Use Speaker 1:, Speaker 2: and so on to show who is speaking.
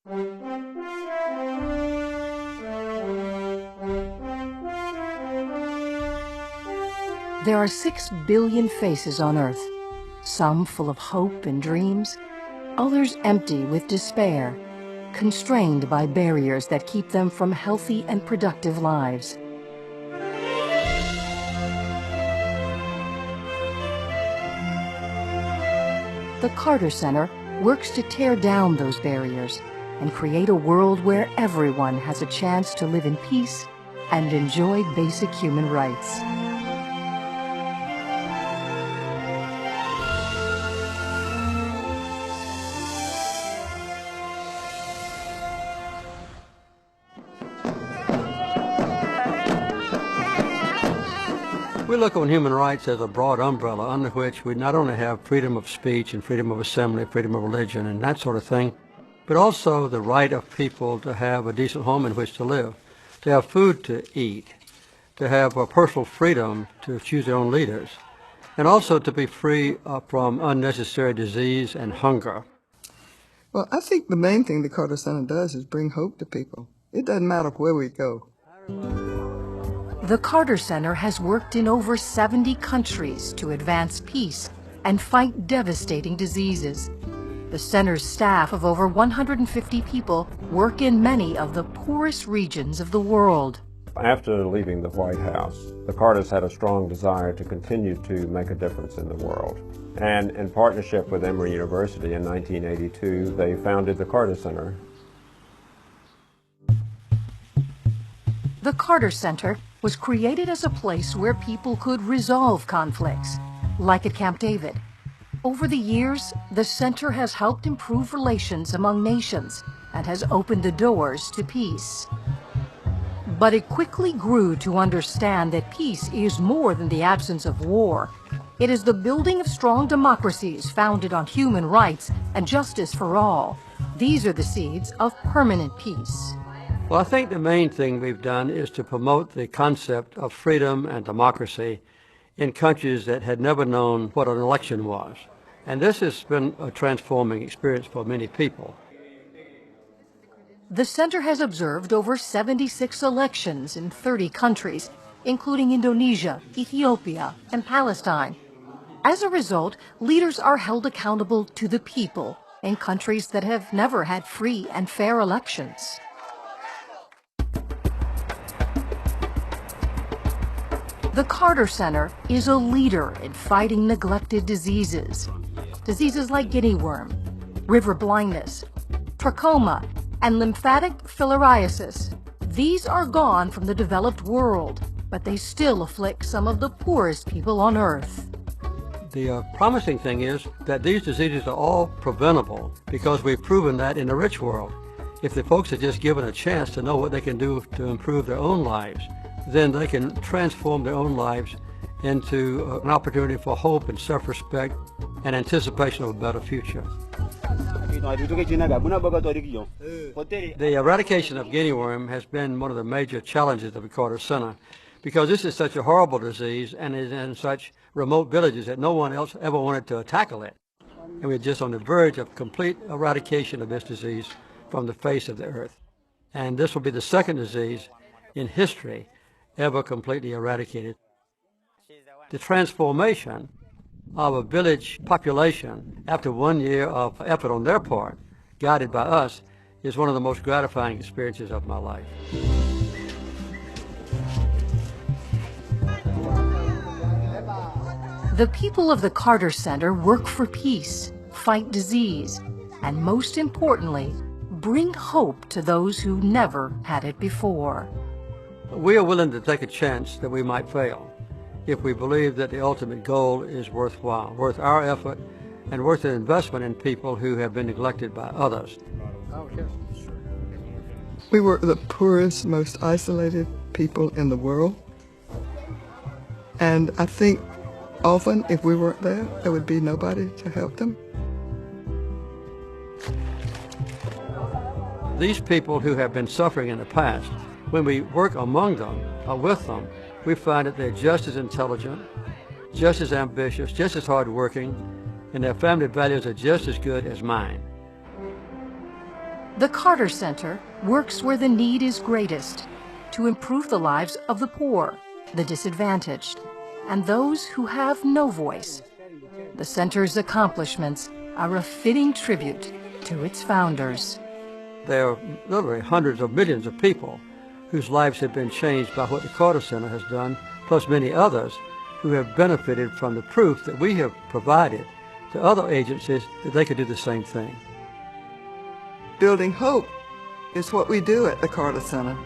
Speaker 1: There are 6 billion faces on Earth, some full of hope and dreams, others empty with despair, constrained by barriers that keep them from healthy and productive lives. The Carter Center works to tear down those barriers and create a world where everyone has a chance to live in peace and enjoy basic human rights.
Speaker 2: We look on human rights as a broad umbrella under which we not only have freedom of speech and freedom of assembly, freedom of religion and that sort of thing, but also the right of people to have a decent home in which to live, to have food to eat, to have a personal freedom to choose their own leaders, and also to be free from unnecessary disease and hunger.
Speaker 3: Well, I think the main thing the Carter Center does is bring hope to people. It doesn't matter where we go.
Speaker 1: The Carter Center has worked in over 70 countries to advance peace and fight devastating diseases. The center's staff of over 150 people work in many of the poorest regions of the world.
Speaker 4: After leaving the White House, the Carters had a strong desire to continue to make a difference in the world. And in partnership with Emory University in 1982, they founded the Carter Center.
Speaker 1: The Carter Center was created as a place where people could resolve conflicts, like at Camp David. Over the years, the center has helped improve relations among nations and has opened the doors to peace. But it quickly grew to understand that peace is more than the absence of war. It is the building of strong democracies founded on human rights and justice for all. These are the seeds of permanent peace.
Speaker 2: Well, I think the main thing we've done is to promote the concept of freedom and democracy in countries that had never known what an election was. And this has been a transforming experience for many people.
Speaker 1: The center has observed over 76 elections in 30 countries, including Indonesia, Ethiopia, and Palestine. As a result, leaders are held accountable to the people in countries that have never had free and fair elections. The Carter Center is a leader in fighting neglected diseases. Diseases like guinea worm, river blindness, trachoma, and lymphatic filariasis. These are gone from the developed world, but they still afflict some of the poorest people on Earth.
Speaker 2: The promising thing is that these diseases are all preventable because we've proven that in the rich world. If the folks are just given a chance to know what they can do to improve their own lives, then they can transform their own lives into an opportunity for hope and self-respect and anticipation of a better future. The eradication of guinea worm has been one of the major challenges of the Carter Center because this is such a horrible disease and is in such remote villages that no one else ever wanted to tackle it. And we're just on the verge of complete eradication of this disease from the face of the earth. And this will be the second disease in history ever completely eradicated. The transformation of a village population after 1 year of effort on their part, guided by us, is one of the most gratifying experiences of my life.
Speaker 1: The people of the Carter Center work for peace, fight disease, and most importantly, bring hope to those who never had it before.
Speaker 2: We are willing to take a chance that we might fail if we believe that the ultimate goal is worthwhile, worth our effort, and worth an investment in people who have been neglected by others.
Speaker 3: We were the poorest, most isolated people in the world. And I think often if we weren't there, there would be nobody to help them.
Speaker 2: These people who have been suffering in the past, when we work among them or with them, we find that they're just as intelligent, just as ambitious, just as hardworking, and their family values are just as good as mine.
Speaker 1: The Carter Center works where the need is greatest to improve the lives of the poor, the disadvantaged, and those who have no voice. The center's accomplishments are a fitting tribute to its founders.
Speaker 2: There are literally hundreds of millions of people whose lives have been changed by what the Carter Center has done, plus many others who have benefited from the proof that we have provided to other agencies that they could do the same thing.
Speaker 3: Building hope is what we do at the Carter Center.